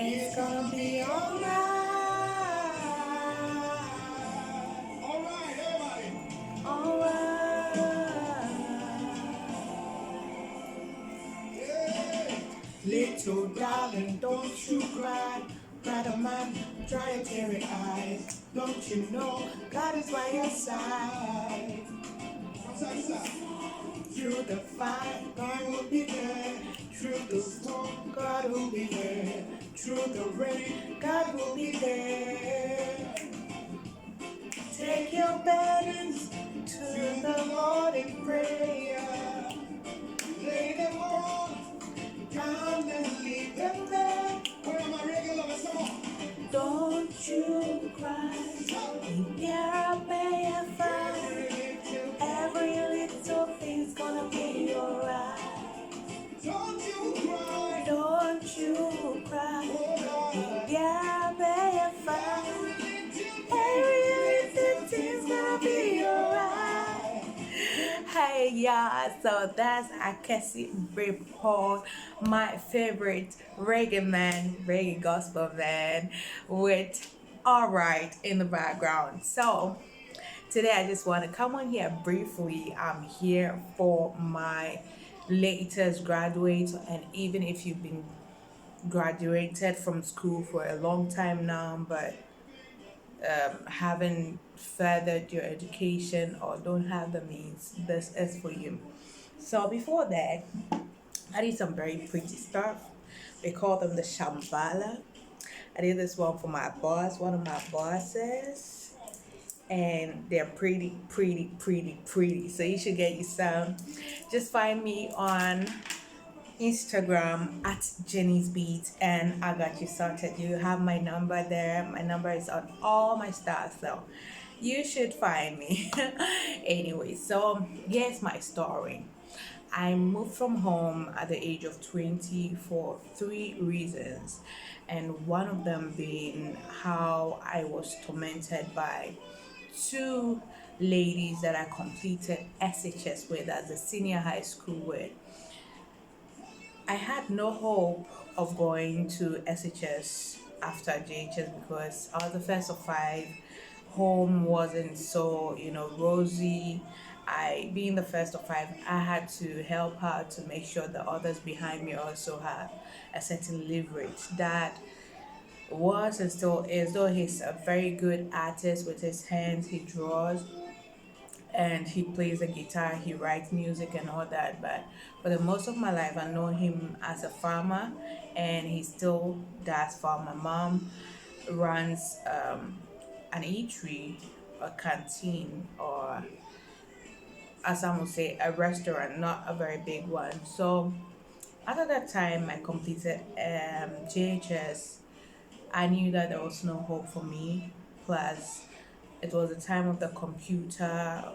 It's gonna be alright. Alright, everybody. Alright. Yeah. Little darling, don't you cry. Brother man, dry your teary eyes. Don't you know God is by your side? Through the fight, God will be there. Through the storm, God will be there. Through the rain, God will be there. Take your burdens to the Lord in prayer. Lay them all down and leave them there. Where are my regulars? Come on. Don't you cry. Yeah, every little thing's gonna be alright. Don't you cry. Don't you cry. Oh, Yeah, every little thing's gonna be alright. Hey y'all, so that's Akese Brempong, my favorite reggae man, reggae gospel man, with Alright in the background. So today I just want to come on here briefly. I'm here for my latest graduate, and even if you've been graduated from school for a long time now, but haven't furthered your education or don't have the means, this is for you. So before that, I did some very pretty stuff. They call them the Shambhala. I did this one for my boss, one of my bosses, and they're pretty, pretty, pretty, pretty. So you should get you some. Just find me on Instagram at Jenny's Beat, and I got you sorted. You have my number there. My number is on all my stars, so you should find me. Anyway, so here's my story. I moved from home at the age of 20 for three reasons, and one of them being how I was tormented by two ladies that I completed SHS with as a senior high school with. I had no hope of going to SHS after JHS because I was the first of five. Home wasn't so, rosy. I, being the first of five, I had to help her to make sure the others behind me also had a certain leverage. That was and still is, though he's a very good artist with his hands, he draws and he plays the guitar, he writes music and all that. But for the most of my life, I know him as a farmer, and he still does farm. My mom runs an eatery, a canteen, or as some would say, a restaurant, not a very big one. So after that time, I completed JHS. I knew that there was no hope for me. Plus, it was the time of the computer,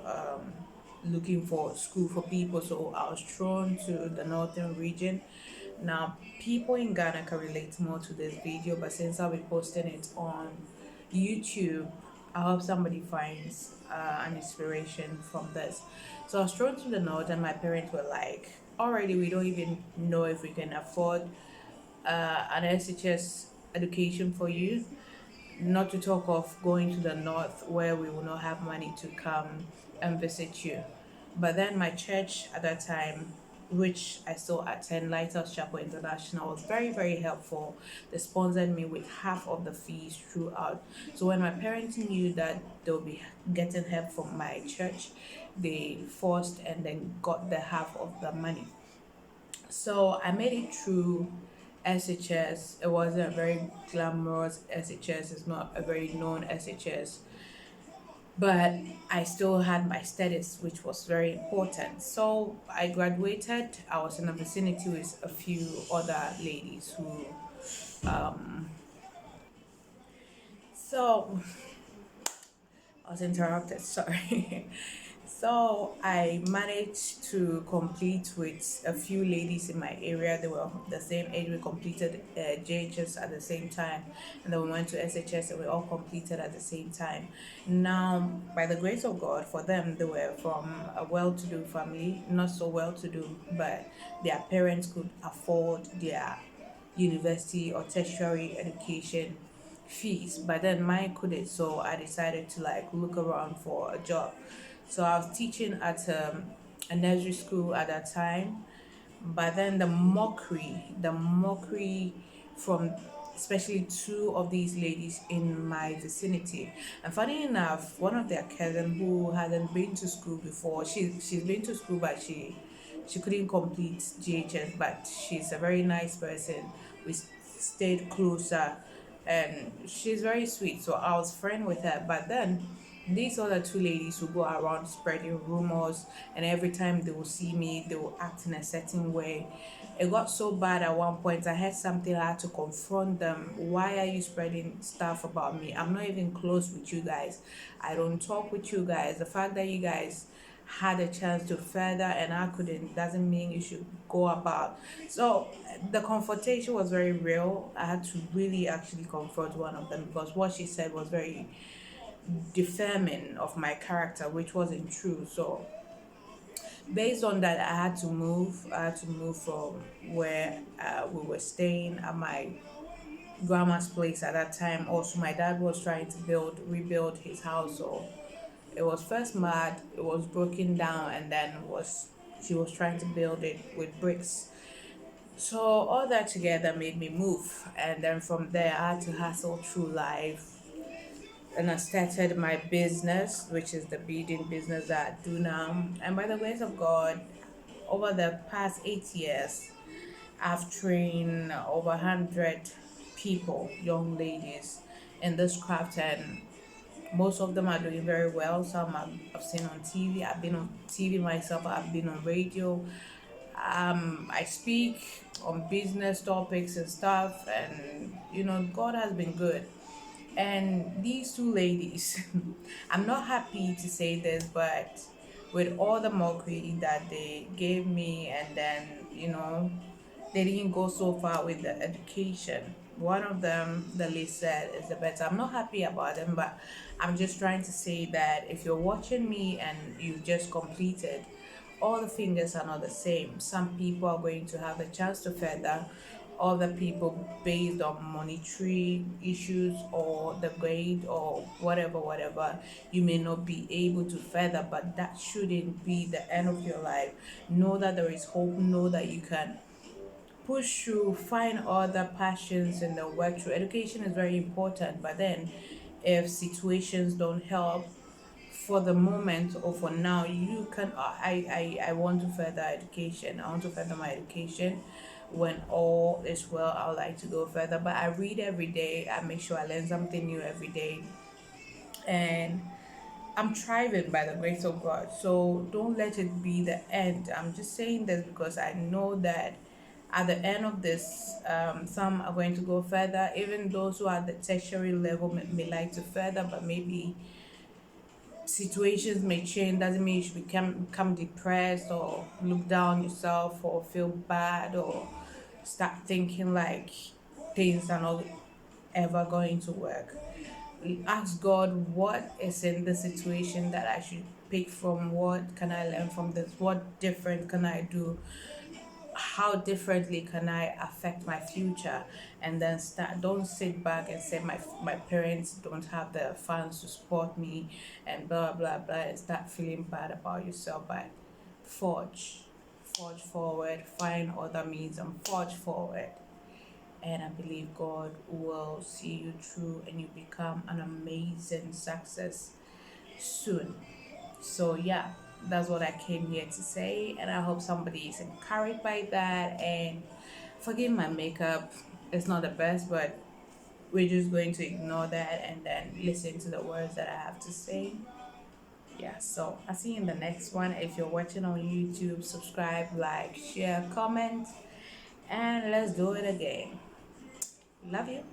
looking for school for people. So I was thrown to the northern region. Now, people in Ghana can relate more to this video, but since I'll be posting it on YouTube, I hope somebody finds an inspiration from this. So I was thrown to the north, and my parents were like, already, we don't even know if we can afford an SHS education for you, not to talk of going to the north where we will not have money to come and visit you. But then my church at that time, which I still attend, Lighthouse Chapel International, was very, very helpful. They sponsored me with half of the fees throughout. So when my parents knew that they'll be getting help from my church, they forced and then got the half of the money. So I made it through SHS. It wasn't a very glamorous SHS, it's not a very known SHS. But I still had my studies, which was very important. So I graduated. I was in a vicinity with a few other ladies who. So I was interrupted, sorry. So I managed to complete with a few ladies in my area. They were the same age. We completed JHS at the same time, and then we went to SHS, and we all completed at the same time. Now, by the grace of God, for them, they were from a well-to-do family, not so well-to-do, but their parents could afford their university or tertiary education fees, but then mine couldn't, so I decided to like look around for a job. So I was teaching at a nursery school at that time, but then the mockery from especially two of these ladies in my vicinity. And funny enough, one of their cousin who hadn't been to school before, she's been to school, but she couldn't complete GHS, but she's a very nice person. We stayed closer, and she's very sweet, so I was friend with her. But then these other two ladies will go around spreading rumors, and every time they will see me, they will act in a certain way. It got so bad at one point. I had something, I had to confront them. Why are you spreading stuff about me? I'm not even close with you guys. I don't talk with you guys. The fact that you guys had a chance to further and I couldn't doesn't mean you should go about. So the confrontation was very real. I had to really actually confront one of them because what she said was very defaming of my character, which wasn't true. So based on that, I had to move. I had to move from where we were staying at my grandma's place at that time. Also, my dad was trying to rebuild his house. So it was first mud, it was broken down, and then was she was trying to build it with bricks. So all that together made me move, and then from there I had to hustle through life, and I started my business, which is the beading business that I do now. And by the grace of God, over the past 8 years, I've trained over 100 people, young ladies, in this craft, and most of them are doing very well. Some I've seen on TV. I've been on TV myself. I've been on radio. I speak on business topics and stuff, and God has been good. And these two ladies, I'm not happy to say this, but with all the mockery that they gave me, and then, they didn't go so far with the education. One of them, the least said, is the better. I'm not happy about them, but I'm just trying to say that if you're watching me and you've just completed, all the fingers are not the same. Some people are going to have a chance to further, other people based on monetary issues or the grade or whatever, you may not be able to further, but that shouldn't be the end of your life. Know that there is hope, know that you can push through, find other passions in the work through. Education is very important, but then if situations don't help for the moment or for now, you can. I want to further education. I want to further my education. When all is well, I would like to go further. But I read every day. I make sure I learn something new every day, and I'm thriving by the grace of God. So don't let it be the end. I'm just saying this because I know that at the end of this, some are going to go further. Even those who are at the tertiary level may like to further, but maybe situations may change. Doesn't mean you should become depressed or look down yourself or feel bad or start thinking like things are not ever going to work. Ask God, what is in the situation that I should pick from? What can I learn from this? What different can I do? How differently can I affect my future? And then start. Don't sit back and say my parents don't have the funds to support me, and blah blah blah, and start feeling bad about yourself. But forge, forge forward. Find other means and forge forward. And I believe God will see you through, and you become an amazing success soon. So yeah, that's what I came here to say, and I hope somebody is encouraged by that. And forgive my makeup; it's not the best, but we're just going to ignore that and then listen to the words that I have to say. Yeah, so I'll see you in the next one. If you're watching on YouTube, subscribe, like, share, comment, and let's do it again. Love you.